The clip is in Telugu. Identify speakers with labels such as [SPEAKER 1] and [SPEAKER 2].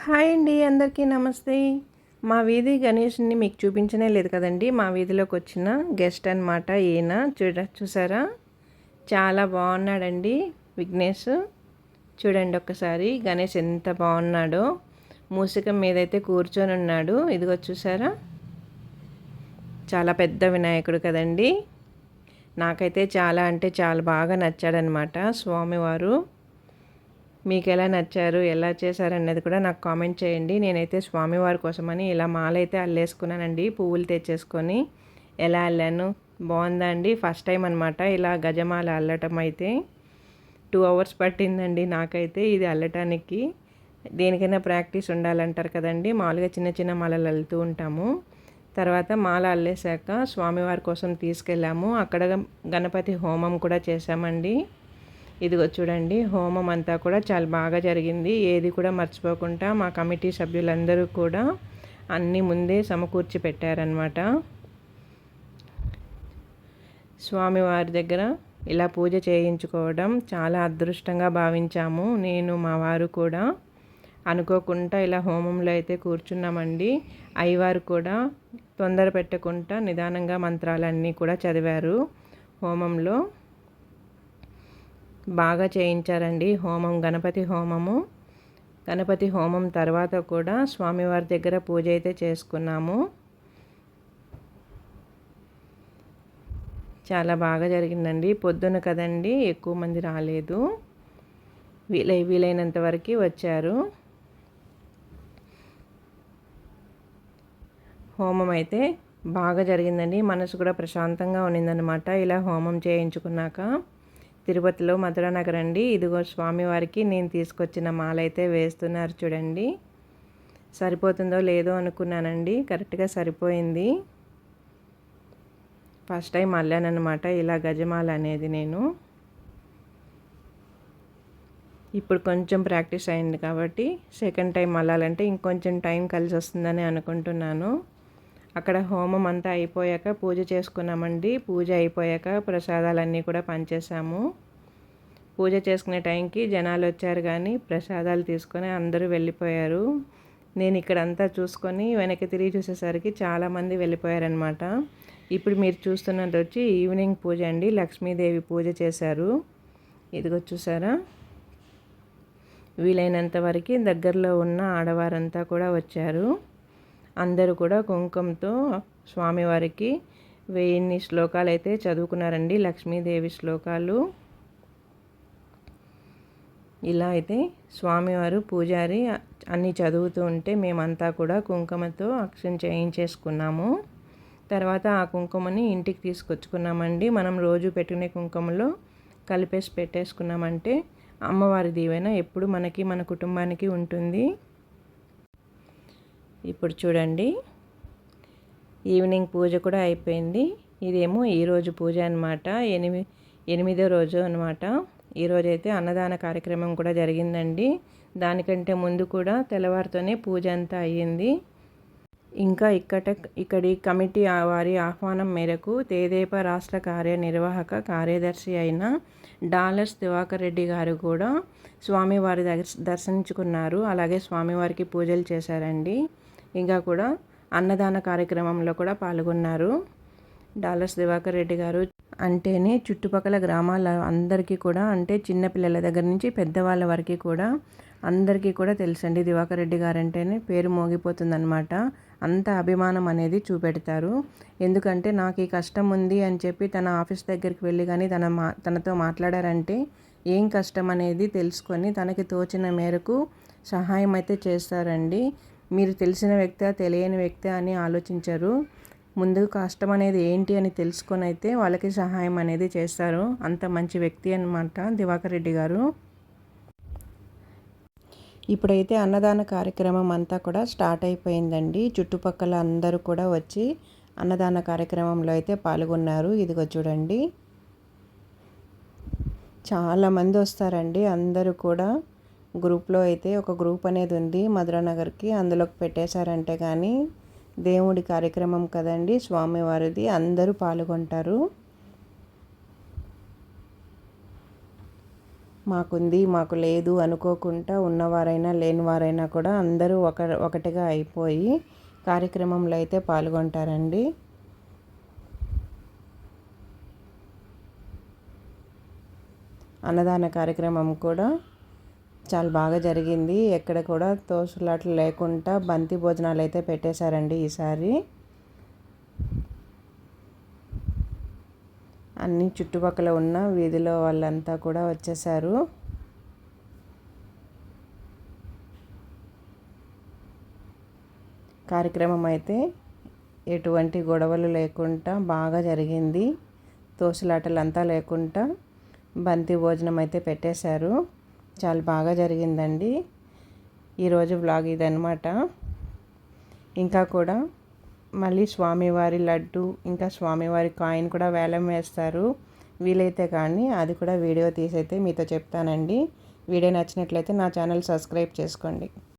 [SPEAKER 1] హాయ్ అండి, అందరికీ నమస్తే. మా వీధి గణేష్ని మీకు చూపించనే లేదు కదండి. మా వీధిలోకి వచ్చిన గెస్ట్ అనమాట ఈయన. చూసారా, చాలా బాగున్నాడండి విఘ్నేష్. చూడండి ఒక్కసారి గణేష్ ఎంత బాగున్నాడో. మూసికం మీదైతే కూర్చొని ఉన్నాడు. ఇదిగో చూసారా, చాలా పెద్ద వినాయకుడు కదండి. నాకైతే చాలా అంటే చాలా బాగా నచ్చాడనమాట స్వామివారు. మీకు ఎలా నచ్చారు, ఎలా చేశారు అన్నది కూడా నాకు కామెంట్ చేయండి. నేనైతే స్వామివారి కోసమని ఇలా మాల అయితే అల్లేసుకున్నానండి, పువ్వులు తెచ్చేసుకొని. ఎలా అల్లాను, బాగుందా అండి? ఫస్ట్ టైం అనమాట ఇలా గజమాల అల్లటం. అయితే 2 hours పట్టిందండి నాకైతే ఇది అల్లటానికి. దేనికైనా ప్రాక్టీస్ ఉండాలంటారు కదండి. మామూలుగా చిన్న చిన్న మాలలు అల్లుతూ ఉంటాము. తర్వాత మాల అల్లేసాక స్వామివారి కోసం తీసుకెళ్ళాము. అక్కడ గణపతి హోమం కూడా చేశామండి. ఇదిగో చూడండి, హోమం అంతా కూడా చాలా బాగా జరిగింది. ఏది కూడా మర్చిపోకుండా మా కమిటీ సభ్యులందరూ కూడా అన్నీ ముందే సమకూర్చి పెట్టారనమాట. స్వామివారి దగ్గర ఇలా పూజ చేయించుకోవడం చాలా అదృష్టంగా భావించాము. నేను మా వారు కూడా అనుకోకుండా ఇలా హోమంలో అయితే కూర్చున్నామండి. అయ్యవారు కూడా తొందర పెట్టకుండా నిదానంగా మంత్రాలన్నీ కూడా చదివారు. హోమంలో బాగా చేయించారండి హోమం, గణపతి హోమము. గణపతి హోమం తర్వాత కూడా స్వామివారి దగ్గర పూజ అయితే చేసుకున్నాము. చాలా బాగా జరిగిందండి. పొద్దున కదండి, ఎక్కువ మంది రాలేదు, వీలైనంత వరకు వచ్చారు. హోమం అయితే బాగా జరిగిందండి. మనసు కూడా ప్రశాంతంగా ఉన్నిందనమాట ఇలా హోమం చేయించుకున్నాక. తిరుపతిలో మధురానగర్ అండి. ఇదిగో స్వామివారికి నేను తీసుకొచ్చిన మాల అయితే వేస్తున్నారు చూడండి. సరిపోతుందో లేదో అనుకున్నానండి, కరెక్ట్గా సరిపోయింది. ఫస్ట్ టైం అల్లానమాట ఇలా గజమాల అనేది నేను. ఇప్పుడు కొంచెం ప్రాక్టీస్ అయింది కాబట్టి సెకండ్ టైం అల్లాలంటే ఇంకొంచెం టైం కలిసి వస్తుందని అనుకుంటున్నాను. అక్కడ హోమం అంతా అయిపోయాక పూజ చేసుకున్నామండి. పూజ అయిపోయాక ప్రసాదాలన్నీ కూడా పంచేసాము. పూజ చేసుకునే టైంకి జనాలు వచ్చారు కానీ ప్రసాదాలు తీసుకొని అందరూ వెళ్ళిపోయారు. నేను ఇక్కడంతా చూసుకొని వెనక్కి తిరిగి చూసేసరికి చాలామంది వెళ్ళిపోయారనమాట. ఇప్పుడు మీరు చూస్తున్నది వచ్చి ఈవినింగ్ పూజ అండి. లక్ష్మీదేవి పూజ చేశారు. ఇదిగో చూసారా, వీలైనంత వరకు దగ్గరలో ఉన్న ఆడవారంతా కూడా వచ్చారు. అందరూ కూడా కుంకుమతో స్వామివారికి 1000 శ్లోకాలు అయితే చదువుకున్నారండి, లక్ష్మీదేవి శ్లోకాలు. ఇలా అయితే స్వామివారు పూజారి అన్నీ చదువుతూ ఉంటే మేమంతా కూడా కుంకుమతో అక్షం చేయించేసుకున్నాము. తర్వాత ఆ కుంకుమని ఇంటికి తీసుకొచ్చుకున్నామండి. మనం రోజు పెట్టుకునే కుంకుమలో కలిపేసి పెట్టేసుకున్నామంటే అమ్మవారి దీవెన ఎప్పుడు మనకి, మన కుటుంబానికి ఉంటుంది. ఇప్పుడు చూడండి, ఈవినింగ్ పూజ కూడా అయిపోయింది. ఇదేమో ఈరోజు పూజ అనమాట, 8వ రోజు అనమాట. ఈరోజైతే అన్నదాన కార్యక్రమం కూడా జరిగిందండి. దానికంటే ముందు కూడా తెల్లవారితోనే పూజ అంతా అయ్యింది. ఇంకా ఇక్కడి కమిటీ వారి ఆహ్వానం మేరకు తెదేపా రాష్ట్ర కార్యనిర్వాహక కార్యదర్శి అయిన డాలర్స్ దివాకర్ రెడ్డి గారు కూడా స్వామివారి దర్శించుకున్నారు. అలాగే స్వామివారికి పూజలు చేశారండి. ఇంకా కూడా అన్నదాన కార్యక్రమంలో కూడా పాల్గొన్నారు. డాలర్స్ దివాకర్ రెడ్డి గారు అంటేనే చుట్టుపక్కల గ్రామాల అందరికీ కూడా, అంటే చిన్నపిల్లల దగ్గర నుంచి పెద్దవాళ్ళ వరకు కూడా అందరికీ కూడా తెలుసండి. దివాకర్ రెడ్డి గారు అంటేనే పేరు మోగిపోతుందన్నమాట. అంత అభిమానం అనేది చూపెడతారు. ఎందుకంటే నాకు ఈ కష్టం ఉంది అని చెప్పి తన ఆఫీస్ దగ్గరికి వెళ్ళి కానీ తనతో మాట్లాడారంటే ఏం కష్టం అనేది తెలుసుకొని తనకి తోచిన మేరకు సహాయం అయితే చేస్తారండి. మీరు తెలిసిన వ్యక్తి, తెలియని వ్యక్తి అని ఆలోచించరు. ముందు కష్టం అనేది ఏంటి అని తెలుసుకొని అయితే వాళ్ళకి సహాయం అనేది చేస్తారు. అంత మంచి వ్యక్తి అన్నమాట దివాకర్ రెడ్డి గారు. ఇప్పుడైతే అన్నదాన కార్యక్రమం అంతా కూడా స్టార్ట్ అయిపోయిందండి. చుట్టుపక్కల అందరూ కూడా వచ్చి అన్నదాన కార్యక్రమంలో అయితే పాల్గొన్నారు. ఇదిగో చూడండి, చాలామంది వస్తారండి. అందరూ కూడా గ్రూప్లో అయితే ఒక గ్రూప్ అనేది ఉంది మధురానగర్కి, అందులోకి పెట్టేశారంటే కానీ దేవుడి కార్యక్రమం కదండి, స్వామివారిది, అందరూ పాల్గొంటారు. మాకుంది మాకు లేదు అనుకోకుండా ఉన్నవారైనా లేనివారైనా కూడా అందరూ ఒకటిగా అయిపోయి కార్యక్రమంలో అయితే పాల్గొంటారండి. అన్నదాన కార్యక్రమం కూడా చాలా బాగా జరిగింది. ఎక్కడ కూడా తోసులాటలు లేకుండా బంతి భోజనాలు అయితే పెట్టేశారండి ఈసారి. అన్ని చుట్టుపక్కల ఉన్న వీధిలో వాళ్ళంతా కూడా వచ్చేసారు. కార్యక్రమం అయితే ఎటువంటి గొడవలు లేకుండా బాగా జరిగింది. తోసులాటలు అంతా లేకుండా బంతి భోజనం అయితే పెట్టేశారు. చాలా బాగా జరిగిందండి. ఈరోజు వ్లాగ్ ఇదన్నమాట. ఇంకా కూడా మళ్ళీ స్వామివారి లడ్డు ఇంకా స్వామివారి కాయిన్ కూడా వేలం వేస్తారు. వీలైతే కానీ అది కూడా వీడియో తీసైతే మీతో చెప్తానండి. వీడియో నచ్చినట్లయితే నా ఛానల్ సబ్స్క్రైబ్ చేసుకోండి.